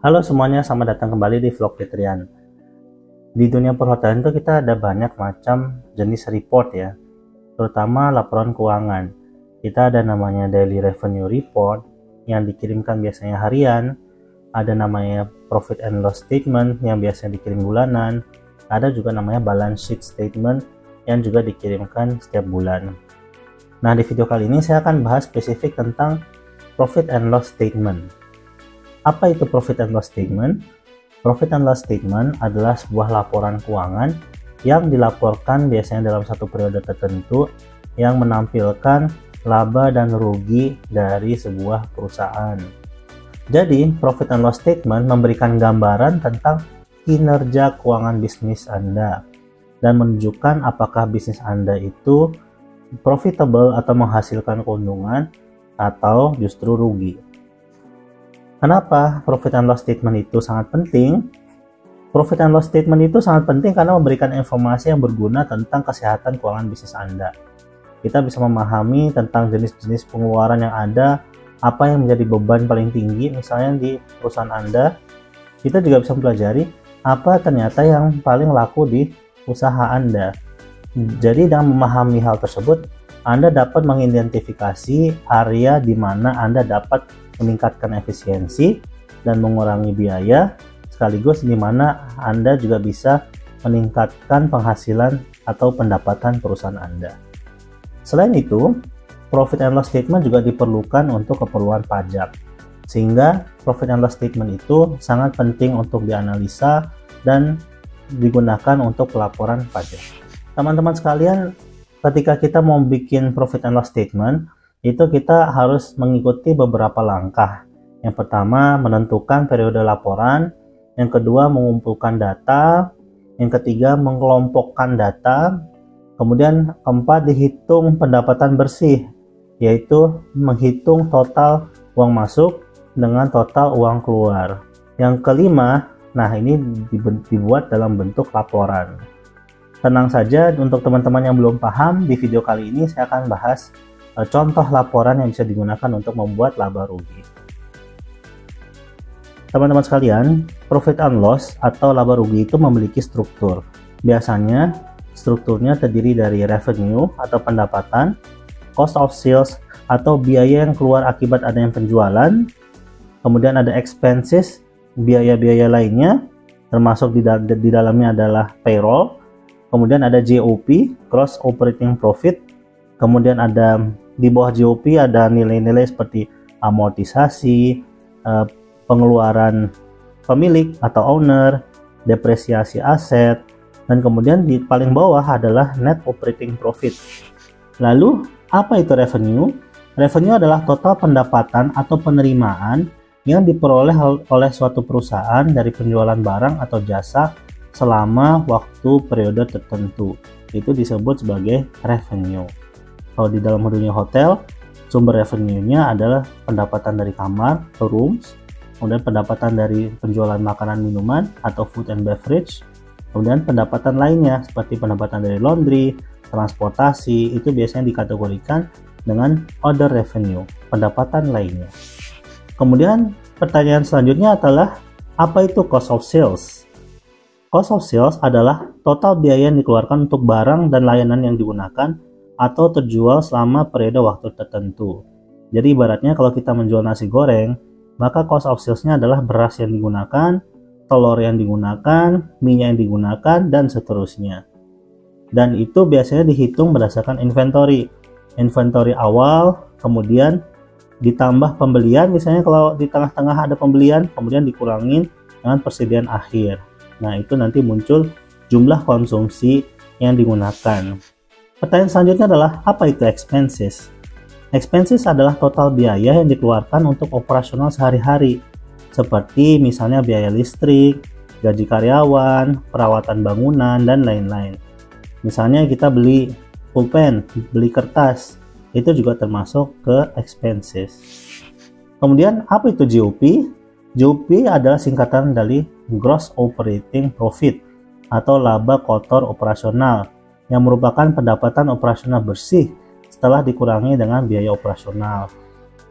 Halo semuanya, selamat datang kembali di vlog Fitrian. Di dunia perhotelan itu kita ada banyak macam jenis report ya, terutama laporan keuangan. Kita ada namanya daily revenue report yang dikirimkan biasanya harian, ada namanya profit and loss statement yang biasanya dikirim bulanan, ada juga namanya balance sheet statement yang juga dikirimkan setiap bulan. Nah, di video kali ini saya akan bahas spesifik tentang profit and loss statement. Apa itu profit and loss statement? Profit and loss statement adalah sebuah laporan keuangan yang dilaporkan biasanya dalam satu periode tertentu yang menampilkan laba dan rugi dari sebuah perusahaan. Jadi, profit and loss statement memberikan gambaran tentang kinerja keuangan bisnis Anda dan menunjukkan apakah bisnis Anda itu profitable atau menghasilkan keuntungan atau justru rugi. Kenapa profit and loss statement itu sangat penting? Profit and loss statement itu sangat penting karena memberikan informasi yang berguna tentang kesehatan keuangan bisnis Anda. Kita bisa memahami tentang jenis-jenis pengeluaran yang ada, apa yang menjadi beban paling tinggi misalnya di perusahaan Anda. Kita juga bisa mempelajari apa ternyata yang paling laku di usaha Anda. Jadi dengan memahami hal tersebut, Anda dapat mengidentifikasi area di mana Anda dapat meningkatkan efisiensi dan mengurangi biaya, sekaligus di mana Anda juga bisa meningkatkan penghasilan atau pendapatan perusahaan Anda. Selain itu, profit and loss statement juga diperlukan untuk keperluan pajak, sehingga profit and loss statement itu sangat penting untuk dianalisa dan digunakan untuk pelaporan pajak. Teman-teman sekalian, ketika kita mau bikin profit and loss statement, itu kita harus mengikuti beberapa langkah. Yang pertama, menentukan periode laporan. Yang kedua, mengumpulkan data. Yang ketiga, mengelompokkan data. Kemudian keempat, dihitung pendapatan bersih, yaitu menghitung total uang masuk dengan total uang keluar. Yang kelima, nah ini dibuat dalam bentuk laporan. Tenang saja, untuk teman-teman yang belum paham, di video kali ini saya akan bahas contoh laporan yang bisa digunakan untuk membuat laba rugi. Teman-teman sekalian, profit and loss atau laba rugi itu memiliki struktur. Biasanya strukturnya terdiri dari revenue atau pendapatan, cost of sales atau biaya yang keluar akibat adanya penjualan, kemudian ada expenses, biaya-biaya lainnya, termasuk di dalamnya adalah payroll, kemudian ada GOP, gross operating profit, kemudian ada di bawah GOP ada nilai-nilai seperti amortisasi, pengeluaran pemilik atau owner, depresiasi aset, dan kemudian di paling bawah adalah net operating profit. Lalu, apa itu revenue? Revenue adalah total pendapatan atau penerimaan yang diperoleh oleh suatu perusahaan dari penjualan barang atau jasa selama waktu periode tertentu. Itu disebut sebagai revenue. Kalau di dalam dunia hotel, sumber revenue-nya adalah pendapatan dari kamar atau rooms, kemudian pendapatan dari penjualan makanan minuman atau food and beverage, kemudian pendapatan lainnya seperti pendapatan dari laundry, transportasi, itu biasanya dikategorikan dengan other revenue, pendapatan lainnya. Kemudian pertanyaan selanjutnya adalah, apa itu cost of sales? Cost of sales adalah total biaya yang dikeluarkan untuk barang dan layanan yang digunakan atau terjual selama periode waktu tertentu. Jadi ibaratnya kalau kita menjual nasi goreng, maka cost of sales-nya adalah beras yang digunakan, telur yang digunakan, minyak yang digunakan, dan seterusnya. Dan itu biasanya dihitung berdasarkan inventory. Inventory awal, kemudian ditambah pembelian, misalnya kalau di tengah-tengah ada pembelian, kemudian dikurangin dengan persediaan akhir. Nah, itu nanti muncul jumlah konsumsi yang digunakan. Pertanyaan selanjutnya adalah, apa itu expenses? Expenses adalah total biaya yang dikeluarkan untuk operasional sehari-hari, seperti misalnya biaya listrik, gaji karyawan, perawatan bangunan, dan lain-lain. Misalnya kita beli pulpen, beli kertas, itu juga termasuk ke expenses. Kemudian apa itu GOP? GOP adalah singkatan dari Gross Operating Profit atau laba kotor operasional, yang merupakan pendapatan operasional bersih setelah dikurangi dengan biaya operasional.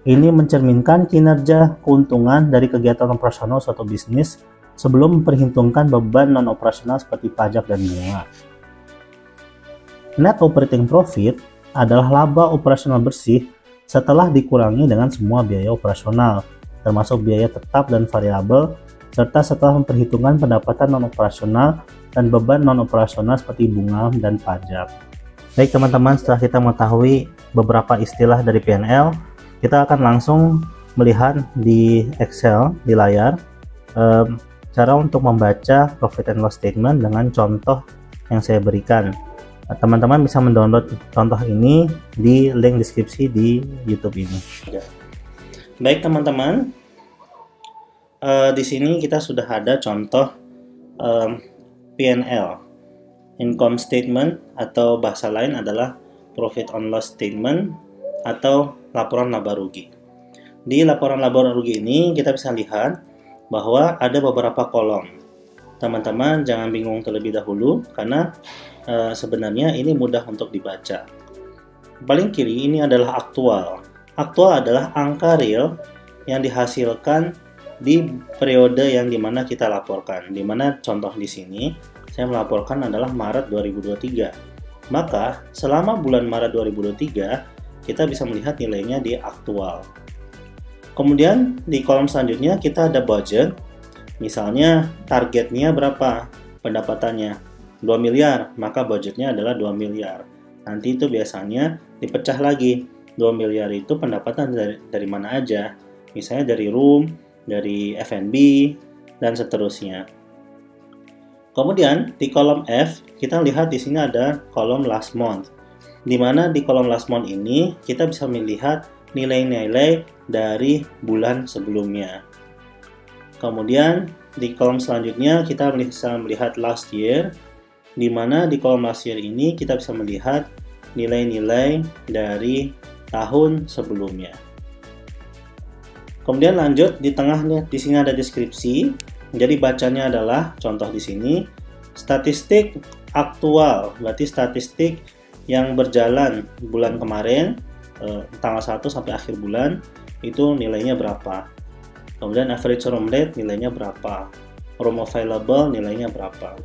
Ini mencerminkan kinerja keuntungan dari kegiatan operasional suatu bisnis sebelum memperhitungkan beban non-operasional seperti pajak dan bunga. Net operating profit adalah laba operasional bersih setelah dikurangi dengan semua biaya operasional, termasuk biaya tetap dan variabel, serta setelah memperhitungkan pendapatan non-operasional dan beban non-operasional seperti bunga dan pajak. Baik teman-teman, setelah kita mengetahui beberapa istilah dari P&L, kita akan langsung melihat di Excel di layar cara untuk membaca profit and loss statement dengan contoh yang saya berikan. Teman-teman bisa mendownload contoh ini di link deskripsi di YouTube ini. Baik teman-teman, di sini kita sudah ada contoh P&L, income statement, atau bahasa lain adalah profit and loss statement atau laporan laba rugi. Di laporan laba rugi ini kita bisa lihat bahwa ada beberapa kolom. Teman-teman jangan bingung terlebih dahulu karena sebenarnya ini mudah untuk dibaca. Paling kiri ini adalah aktual. Aktual adalah angka real yang dihasilkan di periode yang dimana kita laporkan. Dimana contoh di sini saya melaporkan adalah Maret 2023. Maka selama bulan Maret 2023 kita bisa melihat nilainya di aktual. Kemudian di kolom selanjutnya kita ada budget. Misalnya targetnya berapa pendapatannya? 2 miliar, maka budgetnya adalah 2 miliar. Nanti itu biasanya dipecah lagi. 2 miliar itu pendapatan dari mana aja? Misalnya dari room, dari F&B, dan seterusnya. Kemudian di kolom F, kita lihat di sini ada kolom last month. Di mana di kolom last month ini kita bisa melihat nilai-nilai dari bulan sebelumnya. Kemudian di kolom selanjutnya kita bisa melihat last year, di mana di kolom last year ini kita bisa melihat nilai-nilai dari tahun sebelumnya. Kemudian lanjut di tengahnya, di sini ada deskripsi. Jadi bacanya adalah contoh di sini statistik aktual, berarti statistik yang berjalan bulan kemarin tanggal 1 sampai akhir bulan itu nilainya berapa. Kemudian average room rate nilainya berapa, room available nilainya berapa.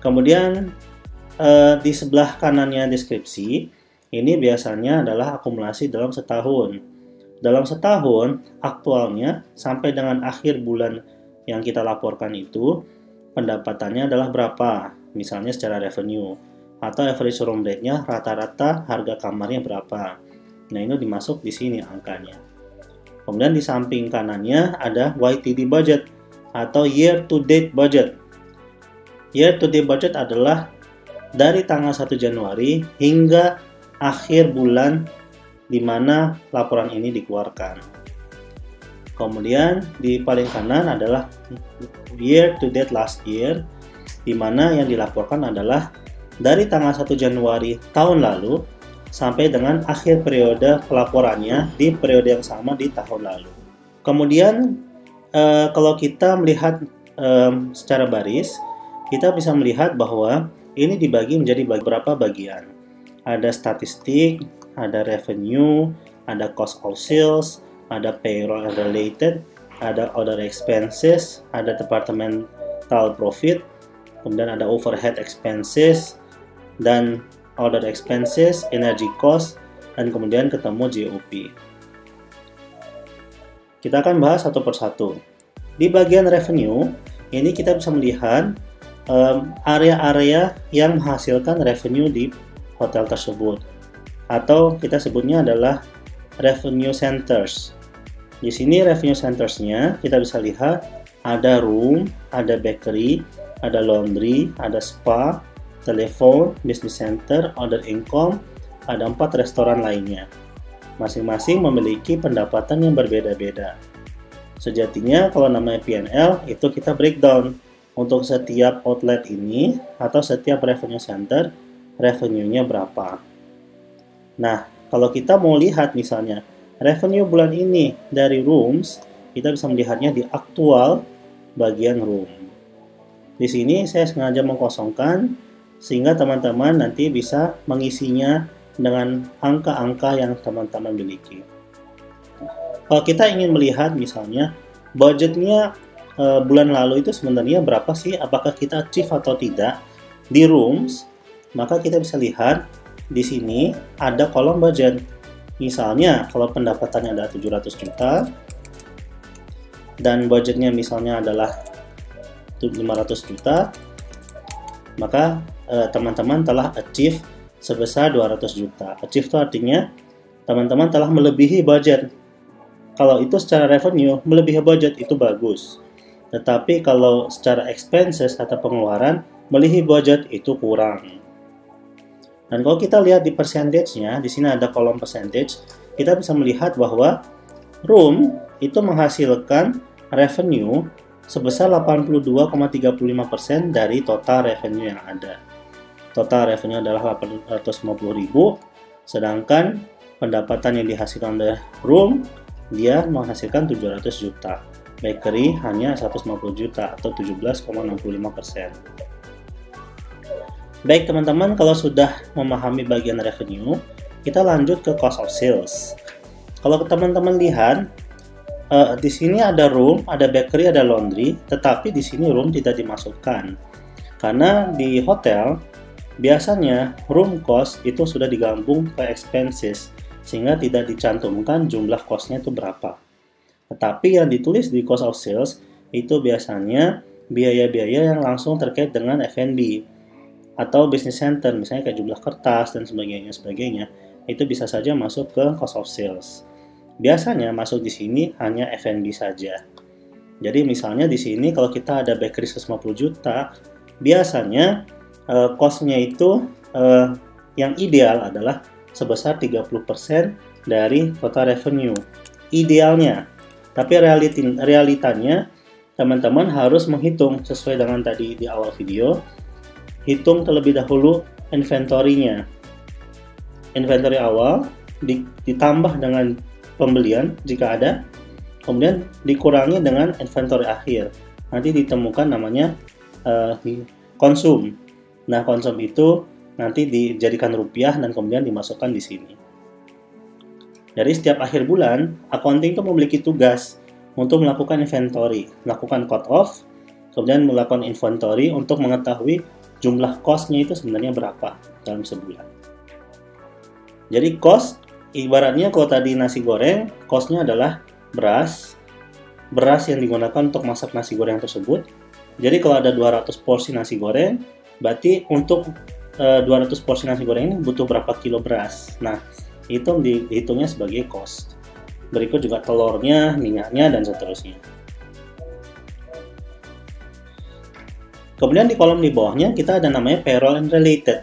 Kemudian di sebelah kanannya deskripsi ini biasanya adalah akumulasi dalam setahun. Dalam setahun aktualnya sampai dengan akhir bulan yang kita laporkan itu pendapatannya adalah berapa, misalnya secara revenue, atau average room rate-nya rata-rata harga kamarnya berapa. Nah, ini dimasuk di sini angkanya. Kemudian di samping kanannya ada YTD budget atau year to date budget. Year to date budget adalah dari tanggal 1 Januari hingga akhir bulan di mana laporan ini dikeluarkan. Kemudian di paling kanan adalah year to date last year, di mana yang dilaporkan adalah dari tanggal 1 Januari tahun lalu sampai dengan akhir periode pelaporannya di periode yang sama di tahun lalu. Kemudian kalau kita melihat secara baris, kita bisa melihat bahwa ini dibagi menjadi beberapa bagian. Ada statistik, ada revenue, ada cost of sales, ada payroll related, ada other expenses, ada departmental profit, kemudian ada overhead expenses, dan other expenses, energy cost, dan kemudian ketemu GOP. Kita akan bahas satu persatu. Di bagian revenue, ini kita bisa melihat area-area yang menghasilkan revenue di hotel tersebut, atau kita sebutnya adalah revenue centers. Di sini revenue centersnya kita bisa lihat ada room, ada bakery, ada laundry, ada spa, telepon, business center, other income, ada 4 restoran lainnya. Masing-masing memiliki pendapatan yang berbeda-beda. Sejatinya kalau namanya P&L itu kita breakdown untuk setiap outlet ini atau setiap revenue center, revenue-nya berapa. Nah, kalau kita mau lihat misalnya revenue bulan ini dari rooms, kita bisa melihatnya di aktual bagian room. Di sini saya sengaja mengkosongkan sehingga teman-teman nanti bisa mengisinya dengan angka-angka yang teman-teman miliki. Kalau kita ingin melihat misalnya budgetnya bulan lalu itu sebenarnya berapa sih, apakah kita achieve atau tidak di rooms, maka kita bisa lihat di sini ada kolom budget. Misalnya kalau pendapatannya adalah 700 juta dan budgetnya misalnya adalah 500 juta, maka teman-teman telah achieve sebesar 200 juta. Achieve itu artinya teman-teman telah melebihi budget. Kalau itu secara revenue, melebihi budget itu bagus. Tetapi kalau secara expenses atau pengeluaran, melebihi budget itu kurang. Dan kalau kita lihat di percentage-nya, di sini ada kolom percentage, kita bisa melihat bahwa room itu menghasilkan revenue sebesar 82,35% dari total revenue yang ada. Total revenue adalah 850.000, sedangkan pendapatan yang dihasilkan oleh room, dia menghasilkan 700 juta. Bakery hanya 150 juta atau 17,65%. Baik teman-teman, kalau sudah memahami bagian revenue, kita lanjut ke cost of sales. Kalau teman-teman lihat, di sini ada room, ada bakery, ada laundry, tetapi di sini room tidak dimasukkan. Karena di hotel, biasanya room cost itu sudah digabung ke expenses, sehingga tidak dicantumkan jumlah costnya itu berapa. Tetapi yang ditulis di cost of sales, itu biasanya biaya-biaya yang langsung terkait dengan F&B atau business center, misalnya kayak jumlah kertas dan sebagainya, itu bisa saja masuk ke cost of sales. Biasanya masuk di sini hanya F&B saja. Jadi misalnya di sini kalau kita ada bakery 150 juta, biasanya cost-nya itu yang ideal adalah sebesar 30% dari total revenue. Idealnya. Tapi realitanya teman-teman harus menghitung sesuai dengan tadi di awal video. Hitung terlebih dahulu inventory-nya. Inventory awal ditambah dengan pembelian jika ada, kemudian dikurangi dengan inventory akhir. Nanti ditemukan namanya konsum. Nah, konsum itu nanti dijadikan rupiah dan kemudian dimasukkan di sini. Jadi setiap akhir bulan, accounting itu memiliki tugas untuk melakukan inventory, melakukan cut off, kemudian melakukan inventory untuk mengetahui jumlah cost-nya itu sebenarnya berapa dalam sebulan. Jadi cost, ibaratnya kalau tadi nasi goreng, cost-nya adalah beras yang digunakan untuk masak nasi goreng tersebut. Jadi kalau ada 200 porsi nasi goreng, berarti untuk 200 porsi nasi goreng ini butuh berapa kilo beras. Nah, itu dihitungnya sebagai cost. Berikut juga telurnya, minyaknya, dan seterusnya. Kemudian di kolom di bawahnya kita ada namanya payroll and related.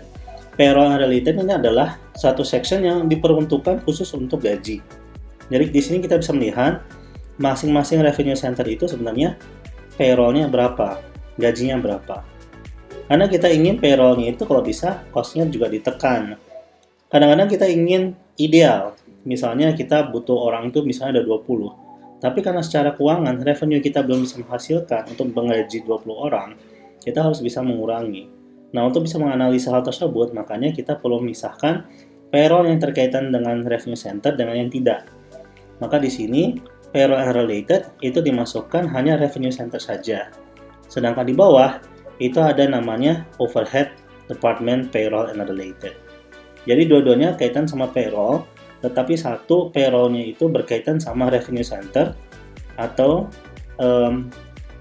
Payroll and related ini adalah satu section yang diperuntukkan khusus untuk gaji. Jadi di sini kita bisa melihat masing-masing revenue center itu sebenarnya payroll-nya berapa, gajinya berapa. Karena kita ingin payroll-nya itu kalau bisa cost-nya juga ditekan. Kadang-kadang kita ingin ideal, misalnya kita butuh orang itu misalnya ada 20. Tapi karena secara keuangan revenue kita belum bisa menghasilkan untuk menggaji 20 orang, kita harus bisa mengurangi. Nah, untuk bisa menganalisa hal tersebut, makanya kita perlu memisahkan payroll yang terkaitan dengan revenue center dengan yang tidak. Maka di sini, payroll and related itu dimasukkan hanya revenue center saja. Sedangkan di bawah, itu ada namanya overhead department payroll and related. Jadi dua-duanya kaitan sama payroll, tetapi satu payroll-nya itu berkaitan sama revenue center atau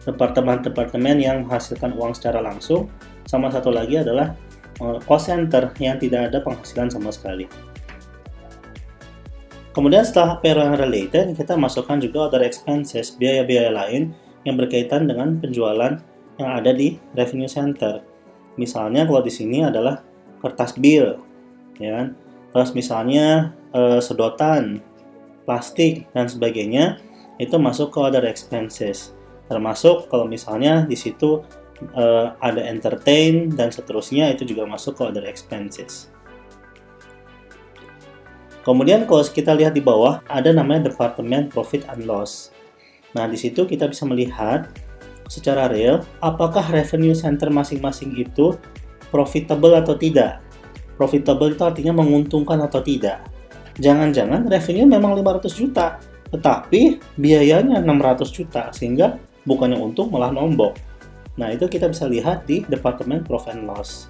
departemen-departemen yang menghasilkan uang secara langsung, sama satu lagi adalah cost center yang tidak ada penghasilan sama sekali. Kemudian setelah payroll related, kita masukkan juga other expenses, biaya-biaya lain yang berkaitan dengan penjualan yang ada di revenue center. Misalnya kalau di sini adalah kertas bill, ya, terus misalnya sedotan, plastik dan sebagainya, itu masuk ke other expenses. Termasuk kalau misalnya di situ ada entertain dan seterusnya, itu juga masuk ke other expenses. Kemudian kalau kita lihat di bawah ada namanya departemen profit and loss. Nah, di situ kita bisa melihat secara real apakah revenue center masing-masing itu profitable atau tidak. Profitable itu artinya menguntungkan atau tidak. Jangan-jangan revenue memang 500 juta, tetapi biayanya 600 juta, sehingga bukannya untung malah nombok. Nah, itu kita bisa lihat di Departemen Profit and Loss.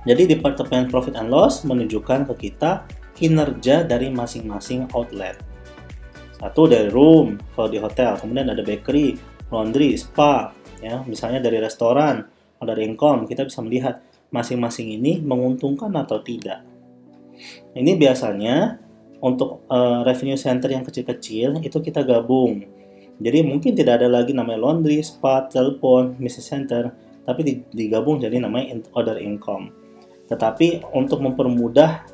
Jadi, Departemen Profit and Loss menunjukkan ke kita kinerja dari masing-masing outlet. Satu dari room, kalau di hotel, kemudian ada bakery, laundry, spa, ya, misalnya dari restoran, atau dari income, kita bisa melihat masing-masing ini menguntungkan atau tidak. Ini biasanya untuk revenue center yang kecil-kecil itu kita gabung. Jadi mungkin tidak ada lagi namanya laundry, spa, telepon, business center, tapi digabung jadi namanya other income. Tetapi untuk mempermudah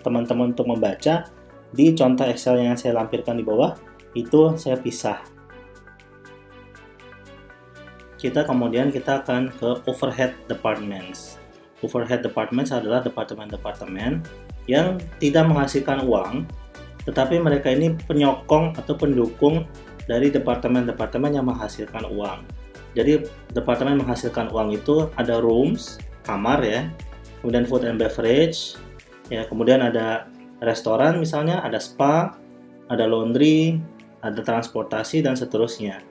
teman-teman untuk membaca, di contoh Excel yang saya lampirkan di bawah, itu saya pisah. Kemudian kita akan ke overhead departments. Overhead departments adalah departemen-departemen yang tidak menghasilkan uang, tetapi mereka ini penyokong atau pendukung dari departemen-departemen yang menghasilkan uang. Jadi departemen menghasilkan uang itu ada rooms, kamar ya, kemudian food and beverage, ya, kemudian ada restoran misalnya, ada spa, ada laundry, ada transportasi dan seterusnya.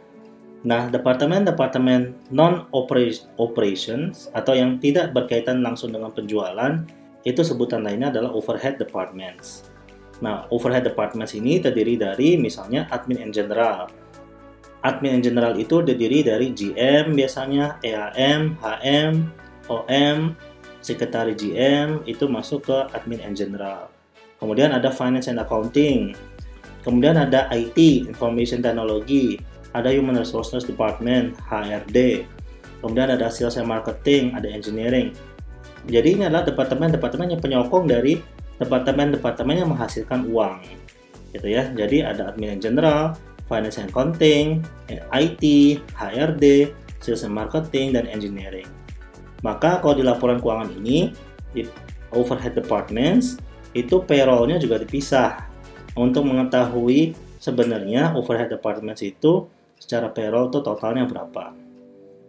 Nah, departemen-departemen non-operations atau yang tidak berkaitan langsung dengan penjualan, itu sebutan lainnya adalah overhead departments. Nah, overhead departments ini terdiri dari misalnya admin and general. Admin and general itu terdiri dari GM biasanya, EAM, HM, OM, sekretari GM, itu masuk ke admin and general. Kemudian ada finance and accounting. Kemudian ada IT, information technology, ada human resources department, HRD. Kemudian ada sales and marketing, ada engineering. Jadi ini adalah departemen-departemen yang penyokong dari departemen-departemen yang menghasilkan uang, gitu ya. Jadi ada admin and general, finance and accounting, IT, HRD, sales and marketing, dan engineering. Maka kalau di laporan keuangan ini, di overhead departments, itu payroll-nya juga dipisah untuk mengetahui sebenarnya overhead departments itu secara payroll itu totalnya berapa.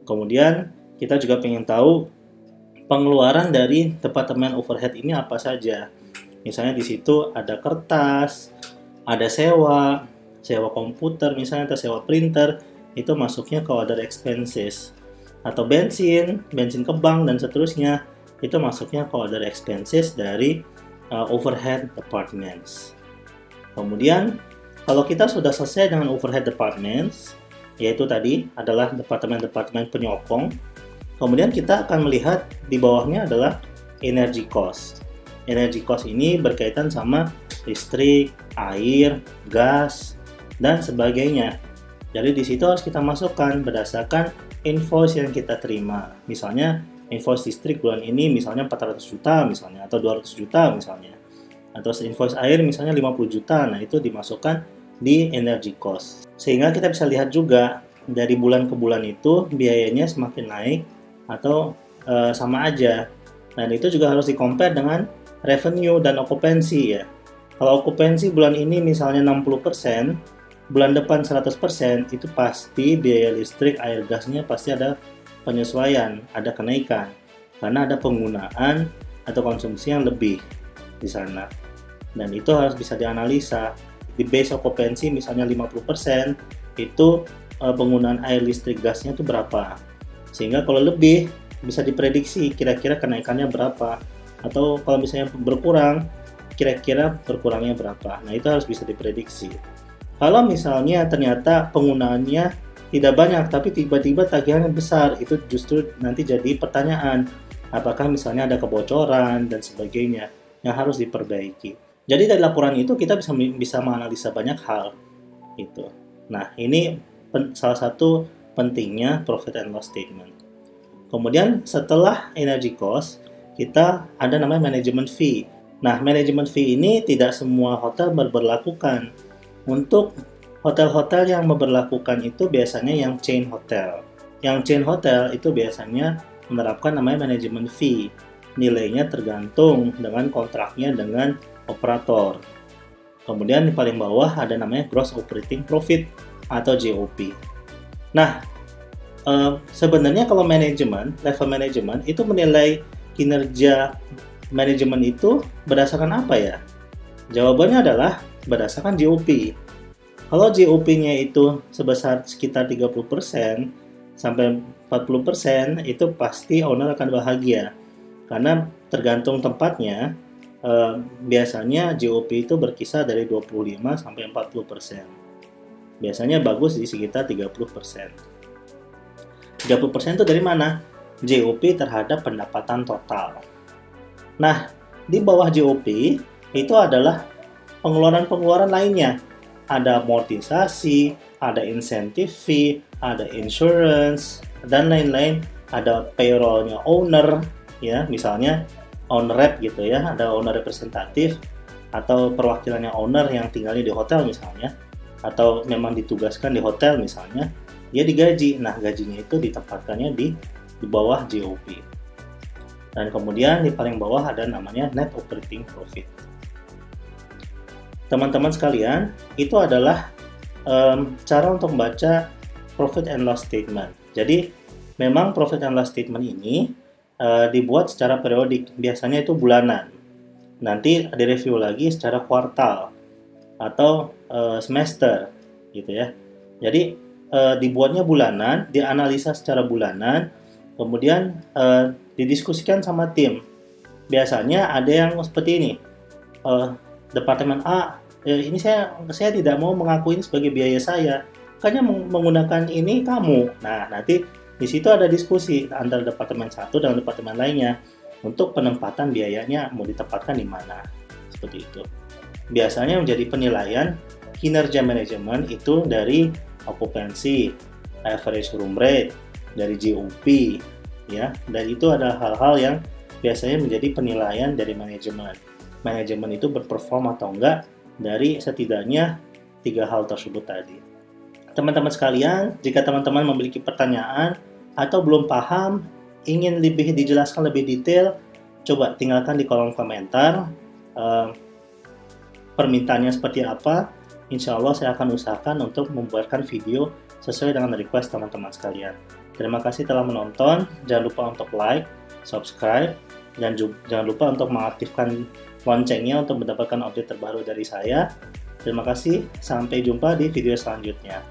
Kemudian kita juga pengen tahu pengeluaran dari departemen overhead ini apa saja. Misalnya di situ ada kertas, ada sewa komputer misalnya, atau sewa printer, itu masuknya ke other expenses. Atau bensin ke bank dan seterusnya, itu masuknya ke other expenses dari overhead departments. Kemudian kalau kita sudah selesai dengan overhead departments, yaitu tadi adalah departemen-departemen penyokong, kemudian kita akan melihat di bawahnya adalah energy cost. Energy cost ini berkaitan sama listrik, air, gas, dan sebagainya. Jadi di situ harus kita masukkan berdasarkan invoice yang kita terima. Misalnya invoice listrik bulan ini misalnya 400 juta misalnya, atau 200 juta misalnya. Atau invoice air misalnya 50 juta, nah itu dimasukkan di energy cost. Sehingga kita bisa lihat juga dari bulan ke bulan itu biayanya semakin naik atau sama aja. Dan itu juga harus di-compare dengan revenue dan okupansi ya. Kalau okupansi bulan ini misalnya 60%, bulan depan 100%, itu pasti biaya listrik, air, gasnya pasti ada penyesuaian, ada kenaikan. Karena ada penggunaan atau konsumsi yang lebih di sana. Dan itu harus bisa dianalisa. Di base okupansi misalnya 50%, itu penggunaan air, listrik, gasnya itu berapa. Sehingga kalau lebih, bisa diprediksi kira-kira kenaikannya berapa. Atau kalau misalnya berkurang, kira-kira berkurangnya berapa. Nah, itu harus bisa diprediksi. Kalau misalnya ternyata penggunaannya tidak banyak, tapi tiba-tiba tagihannya besar, itu justru nanti jadi pertanyaan. Apakah misalnya ada kebocoran dan sebagainya yang harus diperbaiki. Jadi dari laporan itu kita bisa menganalisa banyak hal. Gitu. Nah, ini salah satu pentingnya profit and loss statement. Kemudian setelah energy cost, kita ada namanya management fee. Nah, management fee ini tidak semua hotel berlakukan. Untuk hotel-hotel yang memberlakukan itu biasanya yang chain hotel. Yang chain hotel itu biasanya menerapkan namanya management fee. Nilainya tergantung dengan kontraknya dengan operator. Kemudian di paling bawah ada namanya gross operating profit atau GOP. Nah, sebenarnya kalau manajemen, level manajemen itu menilai kinerja manajemen itu berdasarkan apa ya? Jawabannya adalah berdasarkan GOP. Kalau GOP-nya itu sebesar sekitar 30% sampai 40%, itu pasti owner akan bahagia. Karena tergantung tempatnya, biasanya GOP itu berkisar dari 25 sampai 40%. Biasanya bagus di sekitar 30%. 30% itu dari mana? GOP terhadap pendapatan total. Nah, di bawah GOP itu adalah pengeluaran-pengeluaran lainnya. Ada amortisasi, ada incentive fee, ada insurance, dan lain-lain. Ada payroll-nya owner, ya, misalnya owner rep gitu ya, ada owner representatif atau perwakilannya owner yang tinggalnya di hotel misalnya, atau memang ditugaskan di hotel misalnya, dia digaji. Nah, gajinya itu ditempatkannya di bawah GOP. Dan kemudian di paling bawah ada namanya net operating profit. Teman-teman sekalian, itu adalah cara untuk membaca profit and loss statement. Jadi, memang profit and loss statement ini dibuat secara periodik, biasanya itu bulanan. Nanti direview lagi secara kuartal atau semester, gitu ya. Jadi, dibuatnya bulanan, dianalisa secara bulanan, kemudian didiskusikan sama tim. Biasanya ada yang seperti ini, Departemen A, ini saya tidak mau mengakui ini sebagai biaya saya, makanya menggunakan ini kamu. Nah, nanti di situ ada diskusi antara departemen satu dan departemen lainnya untuk penempatan biayanya mau ditempatkan di mana, seperti itu. Biasanya menjadi penilaian kinerja manajemen itu dari okupansi, average room rate, dari GOP, ya. Dan itu adalah hal-hal yang biasanya menjadi penilaian dari manajemen. Manajemen itu berperform atau enggak dari setidaknya 3 hal tersebut tadi. Teman-teman sekalian, jika teman-teman memiliki pertanyaan atau belum paham, ingin lebih dijelaskan lebih detail, coba tinggalkan di kolom komentar permintaannya seperti apa. Insya Allah saya akan usahakan untuk membuatkan video sesuai dengan request teman-teman sekalian. Terima kasih telah menonton, jangan lupa untuk like, subscribe, dan jangan lupa untuk mengaktifkan loncengnya untuk mendapatkan update terbaru dari saya. Terima kasih, sampai jumpa di video selanjutnya.